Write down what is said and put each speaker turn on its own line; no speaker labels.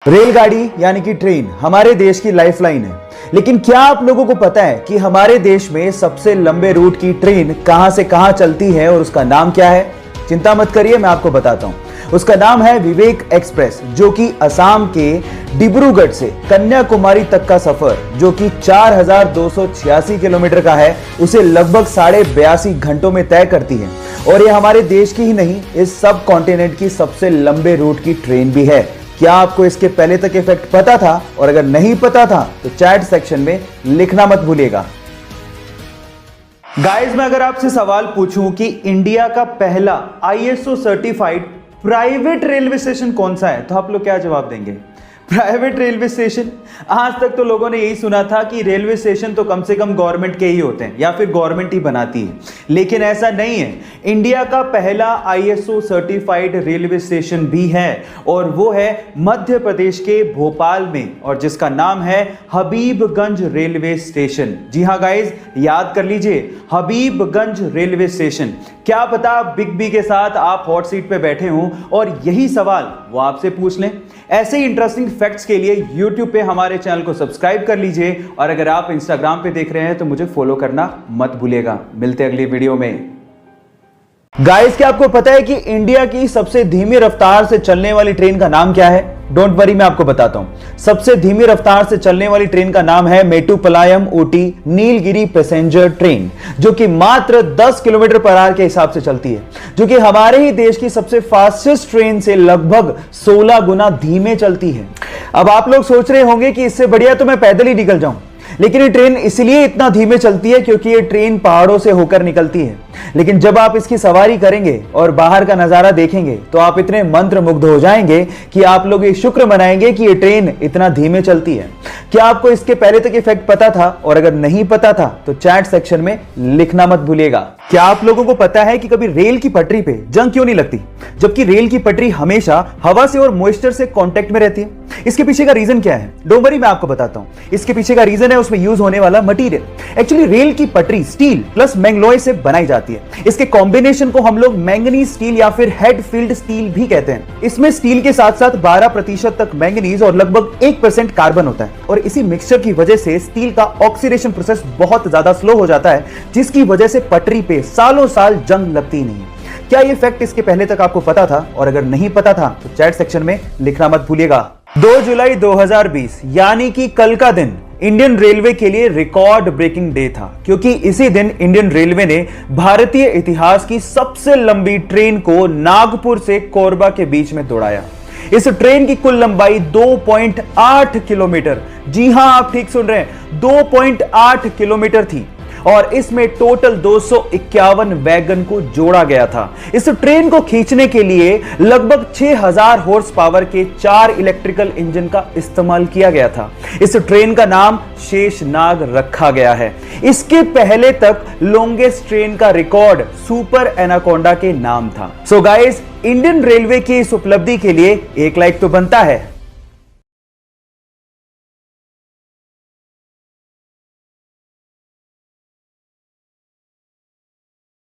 रेलगाड़ी यानी कि ट्रेन हमारे देश की लाइफलाइन है। लेकिन क्या आप लोगों को पता है कि हमारे देश में सबसे लंबे रूट की ट्रेन कहां से कहां चलती है और उसका नाम क्या है? चिंता मत करिए, मैं आपको बताता हूं। उसका नाम है विवेक एक्सप्रेस, जो कि असम के डिब्रूगढ़ से कन्याकुमारी तक का सफर, जो कि 4286 किलोमीटर का है, उसे लगभग 82.5 घंटों में तय करती है। और यह हमारे देश की ही नहीं, इस सब कॉन्टिनेंट की सबसे लंबे रूट की ट्रेन भी है। क्या आपको इसके पहले तक ये फैक्ट पता था? और अगर नहीं पता था तो चैट सेक्शन में लिखना मत भूलिएगा। गाइस, मैं अगर आपसे सवाल पूछूं कि इंडिया का पहला ISO certified private railway station कौन सा है, तो आप लोग क्या जवाब देंगे? Private railway station. आज तक तो लोगों ने यही सुना था कि रेलवे स्टेशन तो कम से कम गवर्नमेंट के ही होते हैं या फिर गवर्नमेंट ही बनाती है, लेकिन ऐसा नहीं है। इंडिया का पहला ISO सर्टिफाइड रेलवे स्टेशन भी है और वो है मध्य प्रदेश के भोपाल में, और जिसका नाम है हबीबगंज रेलवे स्टेशन। जी हाँ गाइज, याद कर लीजिए, हबीबगंज रेलवे स्टेशन। क्या पता बिग बी के साथ आप हॉट सीट पे बैठे हों और यही सवाल वो आपसे पूछ लें। ऐसे ही इंटरेस्टिंग फैक्ट्स के लिए YouTube पे हमारे चैनल को सब्सक्राइब कर लीजिए, और अगर आप Instagram पे देख रहे हैं तो मुझे फॉलो करना मत भूलिएगा। मिलते हैं अगली वीडियो में। गाइस, क्या आपको पता है कि इंडिया की सबसे धीमी रफ्तार से चलने वाली ट्रेन का नाम क्या है? डोंट वरी, मैं आपको बताता हूं। सबसे धीमी रफ्तार से चलने वाली ट्रेन का नाम है मेट्टुपालयम ऊटी नीलगिरी पैसेंजर ट्रेन, जो कि मात्र 10 किलोमीटर पर आवर के हिसाब से चलती है, जो कि हमारे ही देश की सबसे फास्टेस्ट ट्रेन से लगभग 16 गुना धीमे चलती है। अब आप लोग सोच रहे होंगे कि इससे बढ़िया तो मैं पैदल ही निकल जाऊं, लेकिन ये ट्रेन इसलिए इतना धीमे चलती है क्योंकि ये ट्रेन पहाड़ों से होकर निकलती है। लेकिन जब आप इसकी सवारी करेंगे और बाहर का नजारा देखेंगे तो आप इतने मंत्रमुग्ध हो जाएंगे कि आप लोग ये शुक्र मनाएंगे कि ये ट्रेन इतना धीमे चलती है। क्या आपको इसके पहले तक इफेक्ट पता था? और अगर नहीं पता था तो चैट सेक्शन में लिखना मत भूलिएगा। क्या आप लोगों को पता है कि कभी रेल की पटरी पे जंग क्यों नहीं लगती, जबकि रेल की पटरी हमेशा हवा से और मॉइस्चर से कांटेक्ट में रहती है? इसके पीछे का रीजन क्या है? डोंट वरी, मैं आपको बताता हूं। इसके पीछे का रीजन है उसमें यूज होने वाला मटेरियल। एक्चुअली रेल की पटरी स्टील प्लस मैंगलोय से बनाई जाती है। इसके कॉम्बिनेशन को हम लोग मैंगनीज स्टील या फिर हेड फील्ड स्टील भी कहते हैं। इसमें स्टील के साथ साथ 12% तक मैंगनीज और लगभग 1% कार्बन होता है, और इसी मिक्सचर की वजह से स्टील का ऑक्सीडेशन प्रोसेस बहुत ज्यादा स्लो हो जाता है, जिसकी वजह से पटरी पे सालों साल जंग लगती नहीं। क्या ये फैक्ट इसके पहले तक आपको पता था? और अगर नहीं पता था तो चैट सेक्शन में लिखना मत भूलिएगा। 2 जुलाई 2020 यानी कि कल का दिन इंडियन रेलवे के लिए रिकॉर्ड ब्रेकिंग डे था, क्योंकि इसी दिन इंडियन रेलवे ने भारतीय इतिहास की सबसे लंबी ट्रेन को नागपुर से कोरबा के बीच में दौड़ाया। इस ट्रेन की कुल लंबाई 2.8 किलोमीटर, जी हां आप ठीक सुन रहे हैं, 2.8 किलोमीटर थी, और इसमें टोटल 251 वैगन को जोड़ा गया था। इस ट्रेन को खींचने के लिए लगभग 6000 हॉर्स पावर के 4 इलेक्ट्रिकल इंजन का इस्तेमाल किया गया था। इस ट्रेन का नाम शेषनाग रखा गया है। इसके पहले तक लॉन्गेस्ट ट्रेन का रिकॉर्ड सुपर एनाकोंडा के नाम था। सो गाइस, इंडियन रेलवे की इस उपलब्धि के लिए एक लाइक तो बनता है।